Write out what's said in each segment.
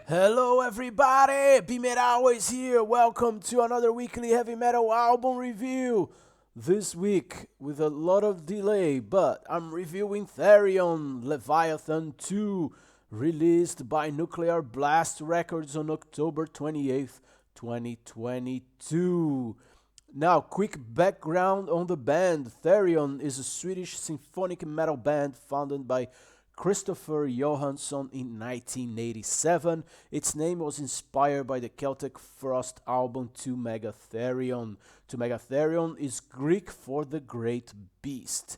Hello everybody, BeMetalways here. Welcome to another weekly heavy metal album review. This week with a lot of delay, but I'm reviewing THERION Leviathan 2, released by Nuclear Blast Records on October 28th, 2022. Now, quick background on the band. THERION is a Swedish symphonic metal band founded by Christopher Johansson in 1987. Its name was inspired by the Celtic Frost album To Megatherion. To Megatherion is Greek for the Great Beast.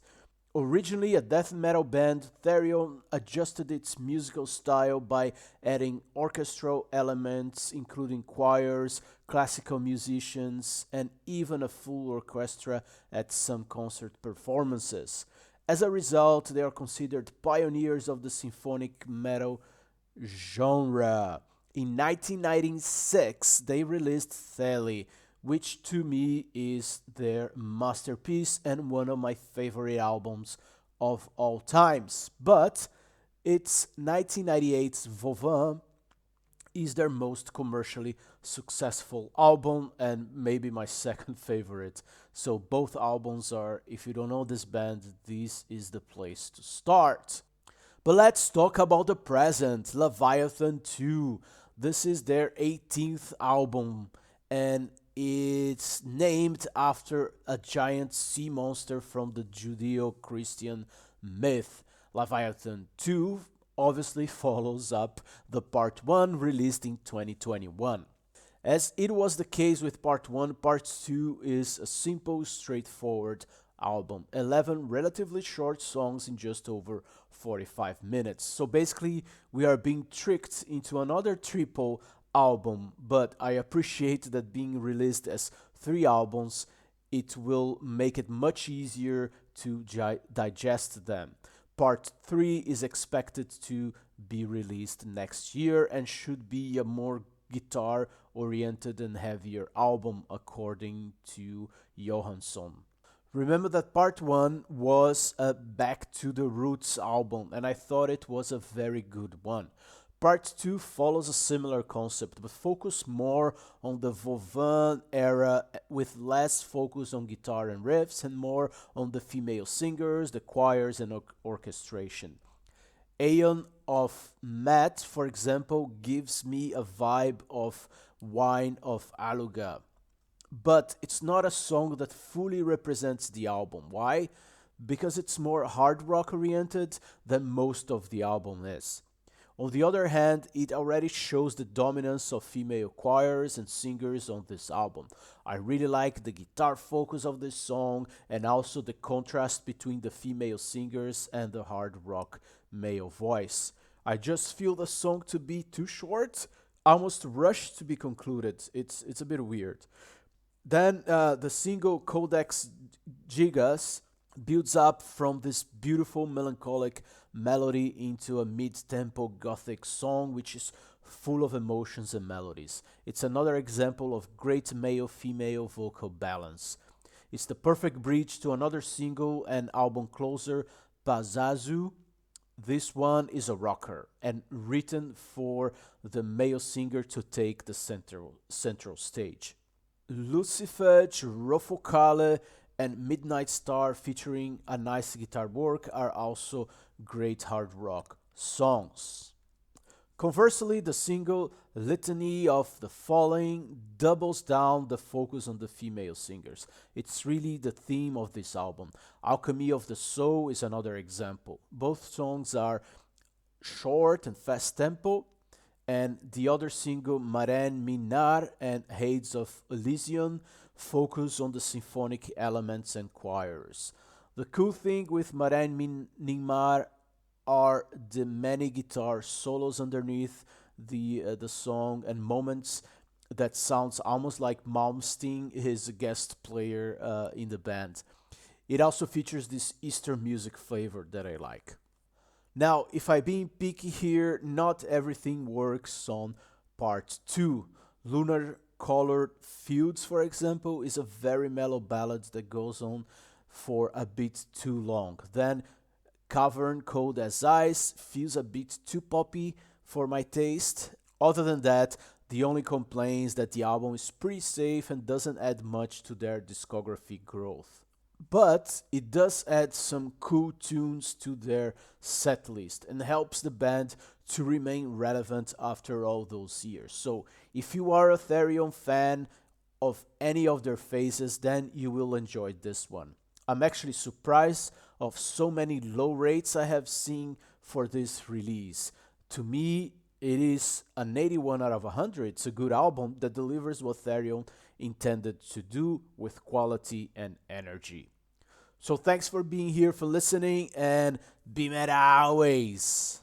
Originally a death metal band, THERION adjusted its musical style by adding orchestral elements, including choirs, classical musicians, and even a full orchestra at some concert performances. As a result, they are considered pioneers of the symphonic metal genre. In 1996, they released Theli, which to me is their masterpiece and one of my favorite albums of all times. But it's 1998's Vauvin is their most commercially successful album and maybe my second favorite. So both albums are, if you don't know this band, this is the place to start. But let's talk about the present, Leviathan 2. This is their 18th album and it's named after a giant sea monster from the Judeo-Christian myth. Leviathan 2 obviously follows up the Part 1 released in 2021. As it was the case with Part 1, Part 2 is a simple, straightforward album. 11 relatively short songs in just over 45 minutes. So basically, we are being tricked into another triple album, but I appreciate that being released as 3 albums, it will make it much easier to digest them. Part 3 is expected to be released next year and should be a more guitar oriented and heavier album, according to Johansson. Remember that Part 1 was a Back to the Roots album, and I thought it was a very good one. Part 2 follows a similar concept, but focus more on the Vauvin era with less focus on guitar and riffs and more on the female singers, the choirs, and orchestration. Aeon of Matt, for example, gives me a vibe of Wine of Aluga. But it's not a song that fully represents the album. Why? Because it's more hard rock oriented than most of the album is. On the other hand, it already shows the dominance of female choirs and singers on this album. I really like the guitar focus of this song and also the contrast between the female singers and the hard rock male voice. I just feel the song to be too short, almost rushed to be concluded. It's a bit weird. Then the single Codex Gigas builds up from this beautiful melancholic melody into a mid-tempo gothic song which is full of emotions and melodies. It's another example of great male-female vocal balance. It's the perfect bridge to another single and album closer, Pazazu. This one is a rocker and written for the male singer to take the central stage. Lucifage, Rofocale, and Midnight Star featuring a nice guitar work are also great hard rock songs. Conversely, the single Litany of the Falling doubles down the focus on the female singers. It's really the theme of this album. Alchemy of the Soul is another example. Both songs are short and fast tempo, and the other single, Maren Minar and Hades of Elysium, focus on the symphonic elements and choirs. The cool thing with Maren Minmar are the many guitar solos underneath the song and moments that sounds almost like Malmsteen, his guest player in the band. It also features this Eastern music flavor that I like. Now, if I'm being picky here, not everything works on part 2. Lunar Colored Fields, for example, is a very mellow ballad that goes on for a bit too long. Then Cavern Cold as Ice feels a bit too poppy for my taste. Other than that, the only complaint is that the album is pretty safe and doesn't add much to their discography growth. But it does add some cool tunes to their set list and helps the band to remain relevant after all those years. So, if you are a Therion fan of any of their phases, then you will enjoy this one. I'm actually surprised of so many low rates I have seen for this release. To me, it is an 81 out of 100. It's a good album that delivers what Therion intended to do with quality and energy. So thanks for being here, for listening, and BeMetalways.